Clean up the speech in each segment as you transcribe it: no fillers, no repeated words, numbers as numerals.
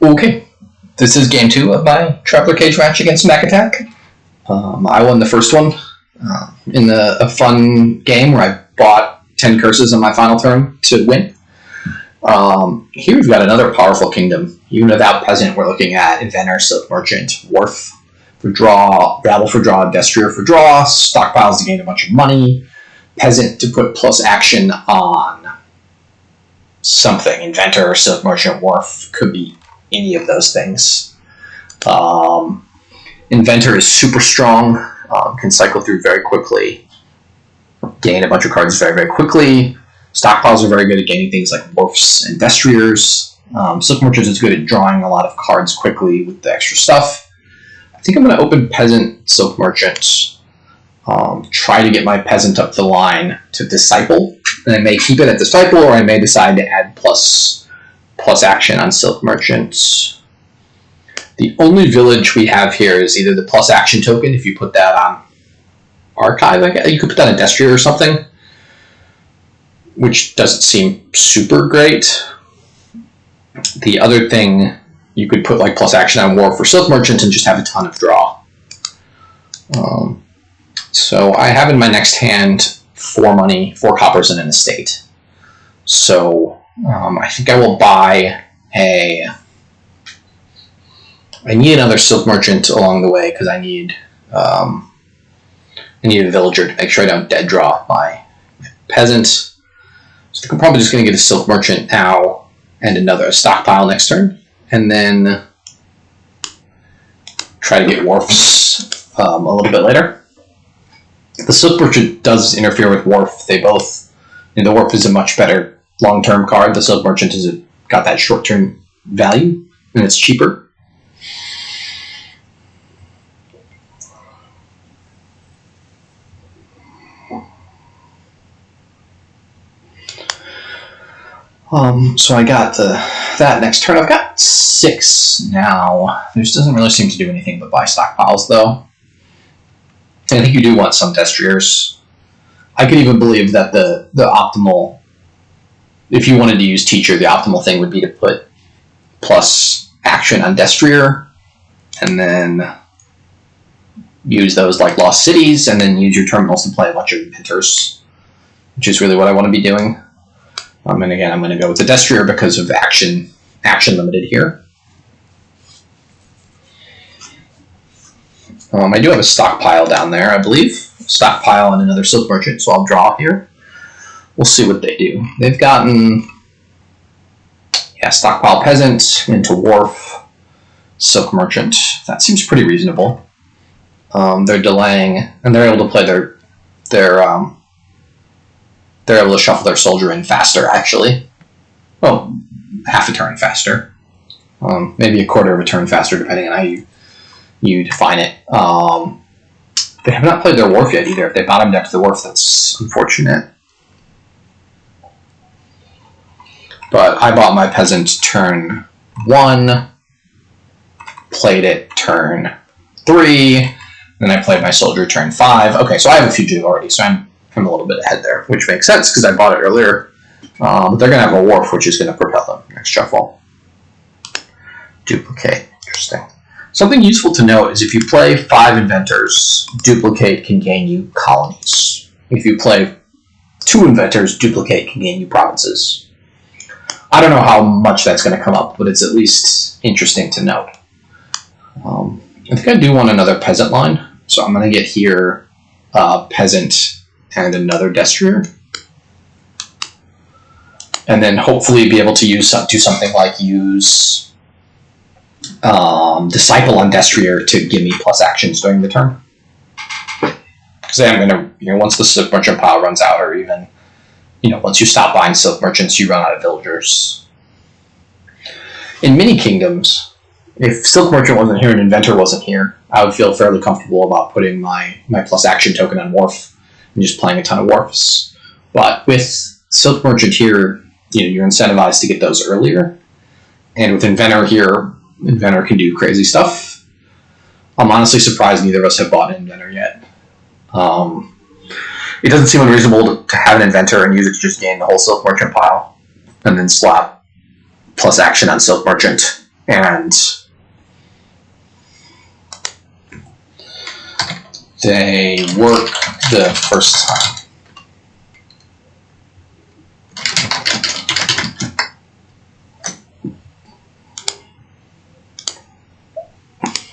Okay, this is game 2 of my Traveler Cage match against MackAttack. I won the first one in a fun game where I bought 10 curses on my final turn to win. Here we've got another powerful kingdom. Even without Peasant, we're looking at Inventor, Silk Merchant, Wharf for draw, Rabble for draw, Destrier for draw, Stockpiles to gain a bunch of money, Peasant to put plus action on something. Inventor, Silk Merchant, Wharf could be any of those things. Inventor is super strong, can cycle through very quickly, gain a bunch of cards very, very quickly. Stockpiles are very good at gaining things like Wharfs and Destriers. Silk Merchant is good at drawing a lot of cards quickly with the extra stuff. I think I'm going to open Peasant, Silk Merchant, try to get my Peasant up the line to Disciple, and I may keep it at Disciple, or I may decide to add plus action on Silk Merchant. The only village we have here is either the plus action token, if you put that on Archive, I guess. You could put that on Destrier or something, which doesn't seem super great. The other thing, you could put like plus action on War for Silk Merchant and just have a ton of draw. So I have in my next hand 4 money, 4 coppers, and an estate. So I think I will buy I need another Silk Merchant along the way because I need a villager to make sure I don't dead draw my Peasant. So I think I'm probably just going to get a Silk Merchant now and another Stockpile next turn, and then try to get Wharfs a little bit later. The Silk Merchant does interfere with Wharf. They both, the Wharf is a much better long-term card. The Silk Merchant has got that short-term value, and it's cheaper. So I got that next turn. I've got 6 now. This doesn't really seem to do anything but buy stockpiles, though. And I think you do want some Destriers. I could even believe that the optimal, if you wanted to use Teacher, the optimal thing would be to put plus action on Destrier, and then use those like Lost Cities, and then use your terminals to play a bunch of Inventors, which is really what I want to be doing. And again, I'm going to go with the Destrier because of action limited here. I do have a Stockpile down there, I believe. Stockpile and another Silk Merchant, so I'll draw here. We'll see what they do. They've gotten Stockpile Peasant into Wharf, Silk Merchant. That seems pretty reasonable. They're delaying, and they're able to play they're able to shuffle their soldier in faster, actually. Well, half a turn faster. Maybe a quarter of a turn faster, depending on how you define it. They have not played their Wharf yet, either. If they bottom decked the Wharf, that's unfortunate. But I bought my Peasant turn 1, played it turn 3, then I played my soldier turn 5. Okay, so I have a fugitive already, so I'm a little bit ahead there, which makes sense because I bought it earlier. But they're going to have a Wharf, which is going to propel them next shuffle. Duplicate. Interesting. Something useful to note is if you play 5 Inventors, Duplicate can gain you colonies. If you play 2 Inventors, Duplicate can gain you provinces. I don't know how much that's going to come up, but it's at least interesting to note. I think I do want another Peasant line, so I'm going to get here Peasant and another Destrier, and then hopefully be able to do something like use Disciple on Destrier to give me plus actions during the turn. Because I'm going to, once the Silk Merchant pile runs out, or even, once you stop buying Silk Merchants, you run out of villagers. In mini kingdoms, if Silk Merchant wasn't here and Inventor wasn't here, I would feel fairly comfortable about putting my plus action token on Wharf and just playing a ton of Wharfs. But with Silk Merchant here, you're incentivized to get those earlier. And with Inventor here, Inventor can do crazy stuff. I'm honestly surprised neither of us have bought an Inventor yet. It doesn't seem unreasonable to have an Inventor and use it to just gain the whole Silk Merchant pile, and then slap plus action on Silk Merchant and they work the first time.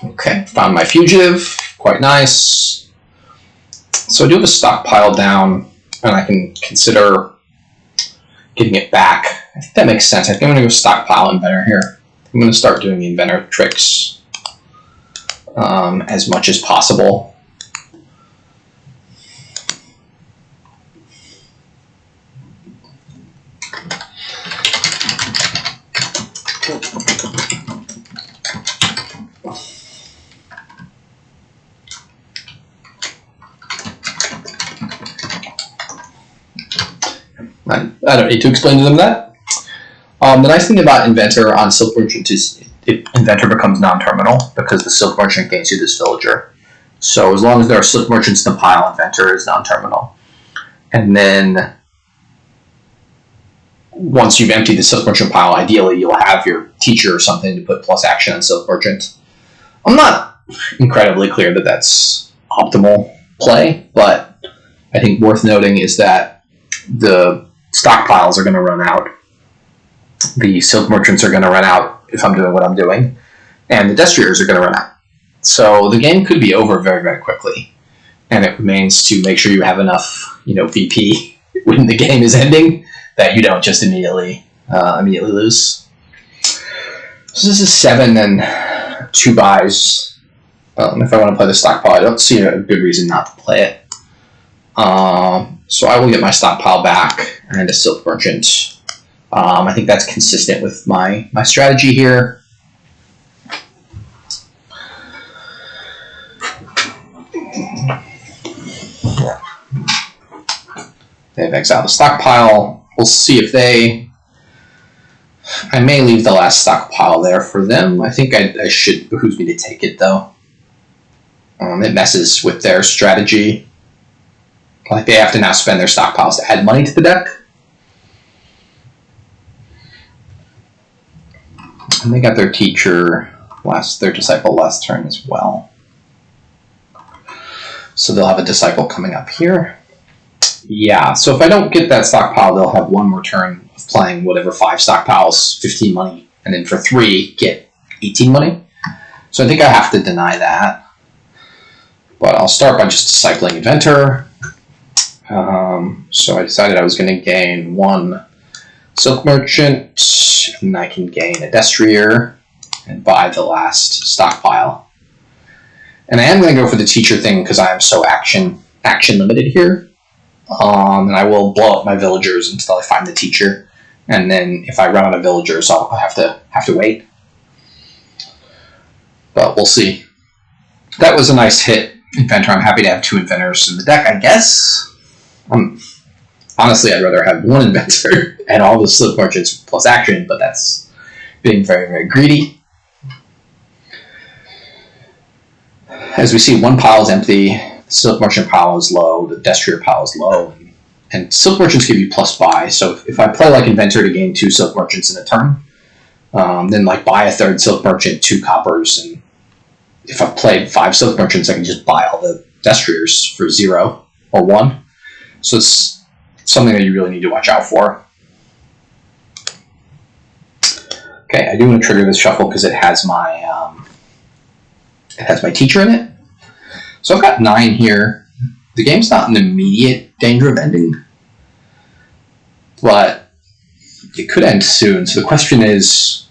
Okay, found my fugitive, quite nice. So I do have a stockpile down, and I can consider getting it back. I think that makes sense. I think I'm going to go stockpile inventor here. I'm going to start doing the inventor tricks as much as possible. I don't need to explain to them that. The nice thing about Inventor on Silk Merchant is Inventor becomes non-terminal because the Silk Merchant gains you this villager. So as long as there are Silk Merchants in the pile, Inventor is non-terminal. And then once you've emptied the Silk Merchant pile, ideally you'll have your teacher or something to put plus action on Silk Merchant. I'm not incredibly clear that that's optimal play, but I think worth noting is that the stockpiles are going to run out. The Silk Merchants are going to run out if I'm doing what I'm doing, and the Destriers are going to run out. So the game could be over very, very quickly, and it remains to make sure you have enough, VP when the game is ending that you don't just immediately lose. So this is 7 and 2 buys. If I want to play the stockpile, I don't see a good reason not to play it. So I will get my stockpile back and a Silk Merchant. I think that's consistent with my strategy here. They have exiled the stockpile. We'll see if they... I may leave the last stockpile there for them. I think I should behooves me to take it, though. It messes with their strategy. Like, they have to now spend their stockpiles to add money to the deck. And they got their teacher, their disciple last turn as well. So they'll have a disciple coming up here. Yeah, so if I don't get that stockpile, they'll have one more turn of playing whatever 5 stockpiles, 15 money, and then for 3, get 18 money. So I think I have to deny that. But I'll start by just discipling Inventor. So I decided I was going to gain 1 Silk Merchant, and I can gain a Destrier and buy the last stockpile. And I am going to go for the teacher thing because I am so action limited here. And I will blow up my villagers until I find the teacher. And then if I run out of villagers, I'll have to wait. But we'll see. That was a nice hit, Inventor. I'm happy to have 2 Inventors in the deck, I guess. Honestly, I'd rather have 1 Inventor and all the Silk Merchants plus action, but that's being very, very greedy. As we see, 1 pile is empty, the Silk Merchant pile is low, the Destrier pile is low, and Silk Merchants give you plus buy. So if I play like Inventor to gain 2 Silk Merchants in a turn, then like buy a 3rd Silk Merchant, 2 coppers, and if I've played 5 Silk Merchants, I can just buy all the Destriers for 0 or 1. So it's something that you really need to watch out for. Okay, I do want to trigger this shuffle because it has my teacher in it. So I've got 9 here. The game's not in immediate danger of ending, but it could end soon. So the question is,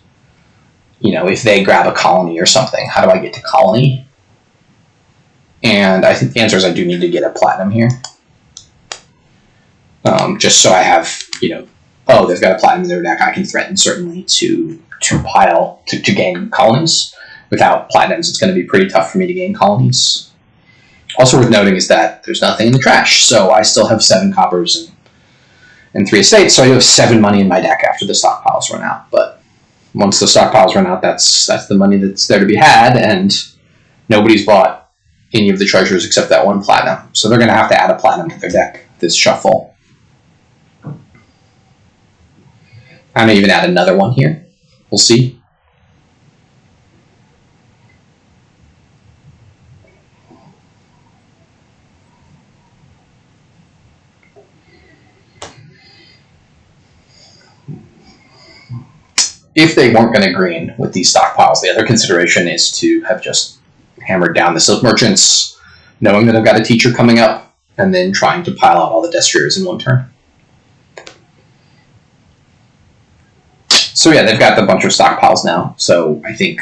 if they grab a colony or something, how do I get to colony? And I think the answer is I do need to get a platinum here. Just so I have, oh, they've got a platinum in their deck, I can threaten certainly to gain colonies. Without platinums, it's going to be pretty tough for me to gain colonies. Also worth noting is that there's nothing in the trash, so I still have 7 coppers and 3 estates, so I have 7 money in my deck after the stockpiles run out. But once the stockpiles run out, that's the money that's there to be had, and nobody's bought any of the treasures except that 1 platinum. So they're going to have to add a platinum to their deck this shuffle. I may even add another one here. We'll see. if they weren't going to green with these stockpiles, the other consideration is to have just hammered down the Silk Merchants, knowing that I've got a teacher coming up, and then trying to pile out all the Destriers in one turn. So yeah, they've got a bunch of stockpiles now, so I think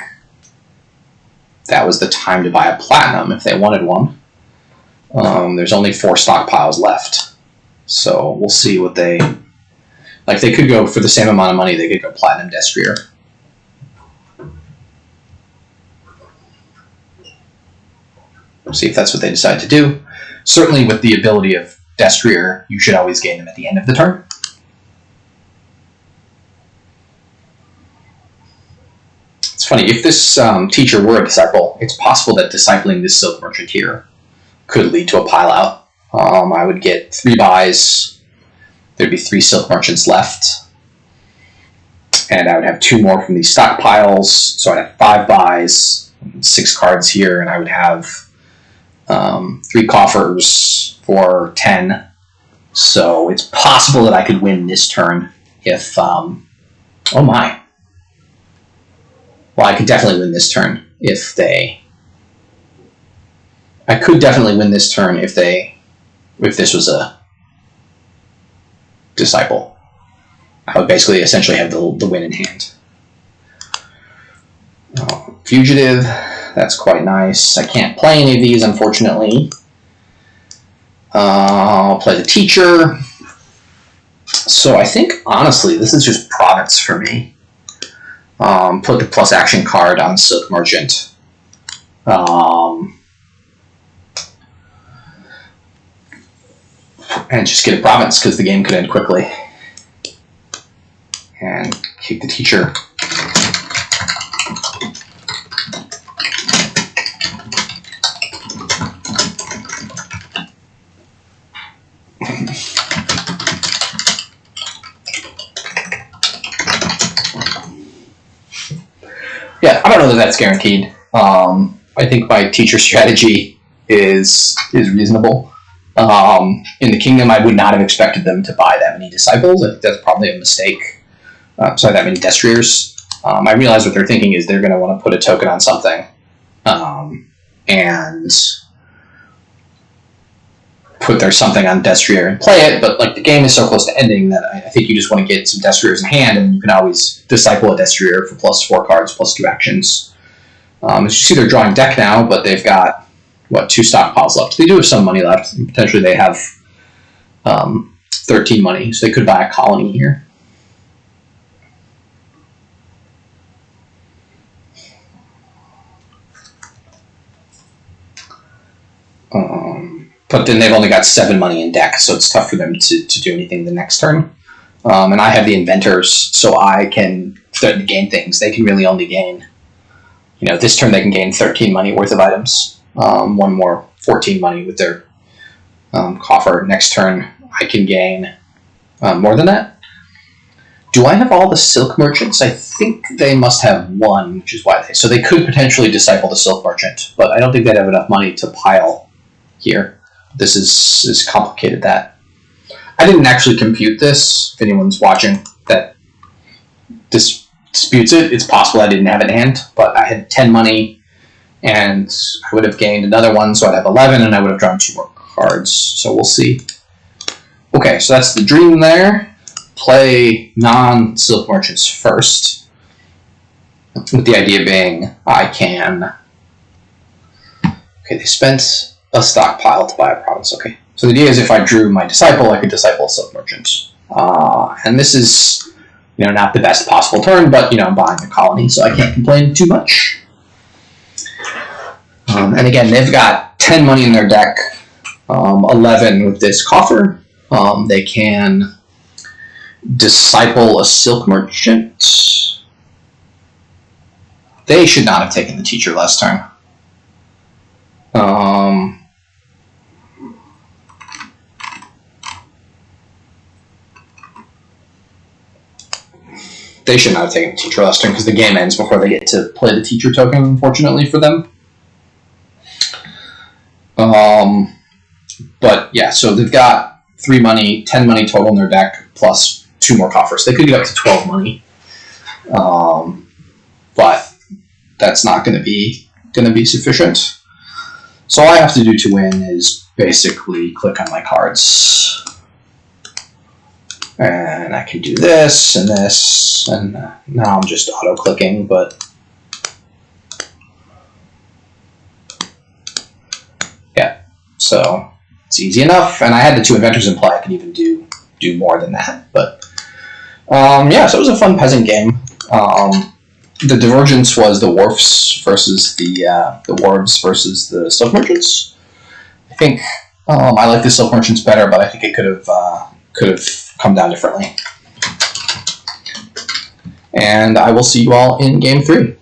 that was the time to buy a Platinum if they wanted one. There's only 4 stockpiles left, so we'll see what they... Like, they could go, for the same amount of money, they could go Platinum Destrier. See if that's what they decide to do. Certainly with the ability of Destrier, you should always gain them at the end of the turn. It's funny, if this teacher were a disciple, it's possible that discipling this Silk Merchant here could lead to a pile out. I would get 3 buys. There'd be 3 Silk Merchants left. And I would have 2 more from these stockpiles. So I'd have 5 buys, 6 cards here, and I would have 3 coffers for 10. So it's possible that I could win this turn if... oh my. Well, I could definitely win this turn if they... I could definitely win this turn if this was a disciple. I would basically essentially have the win in hand. Fugitive, that's quite nice. I can't play any of these, unfortunately. I'll play the teacher. So I think, honestly, this is just province for me. Put the plus action card on Silk Merchant. And just get a province because the game could end quickly. And keep the teacher. Yeah, I don't know that that's guaranteed. I think my teacher strategy is reasonable. In the Kingdom, I would not have expected them to buy that many Disciples. I think that's probably a mistake. Sorry, that many Destriers. I realize what they're thinking is they're going to want to put a token on something. And put their something on Destrier and play it, but like the game is so close to ending that I think you just want to get some Destriers in hand, and you can always Disciple a Destrier for plus 4 cards, plus 2 actions. As you see, they're drawing deck now, but they've got, 2 stockpiles left. They do have some money left. Potentially they have 13 money, so they could buy a colony here. But then they've only got 7 money in deck, so it's tough for them to do anything the next turn. And I have the Inventors, so I can threaten to gain things. They can really only gain, this turn they can gain 13 money worth of items. 1 more 14 money with their coffer. Next turn I can gain more than that. Do I have all the Silk Merchants? I think they must have 1, which is why so they could potentially Disciple the Silk Merchant, but I don't think they'd have enough money to pile here. This is complicated. That I didn't actually compute this. If anyone's watching that disputes it, it's possible I didn't have it in hand, but I had 10 money, and I would have gained another 1, so I'd have 11, and I would have drawn 2 more cards. So we'll see. Okay, so that's the dream there. Play non-Silk Merchants first, with the idea being I can... Okay, they spent a stockpile to buy a province. Okay, so the idea is if I drew my Disciple, I could Disciple a Silk Merchant. And this is, not the best possible turn, but, I'm buying a colony, so I can't complain too much. And again, they've got 10 money in their deck, 11 with this coffer. They can Disciple a Silk Merchant. They should not have taken the teacher last turn. They should not have taken the teacher last turn because the game ends before they get to play the teacher token, unfortunately for them. But yeah, so they've got 3 money, 10 money total in their deck, plus 2 more coffers. They could get up to 12 money. but that's not going to be sufficient. So all I have to do to win is basically click on my cards. And I can do this, and now I'm just auto-clicking, but yeah, so it's easy enough. And I had the 2 inventors in play. I can even do more than that. But yeah, so it was a fun peasant game. The divergence was the wharfs versus the wharves versus the silk merchants. I think I like the silk merchants better, but I think it could have come down differently. And I will see you all in game 3.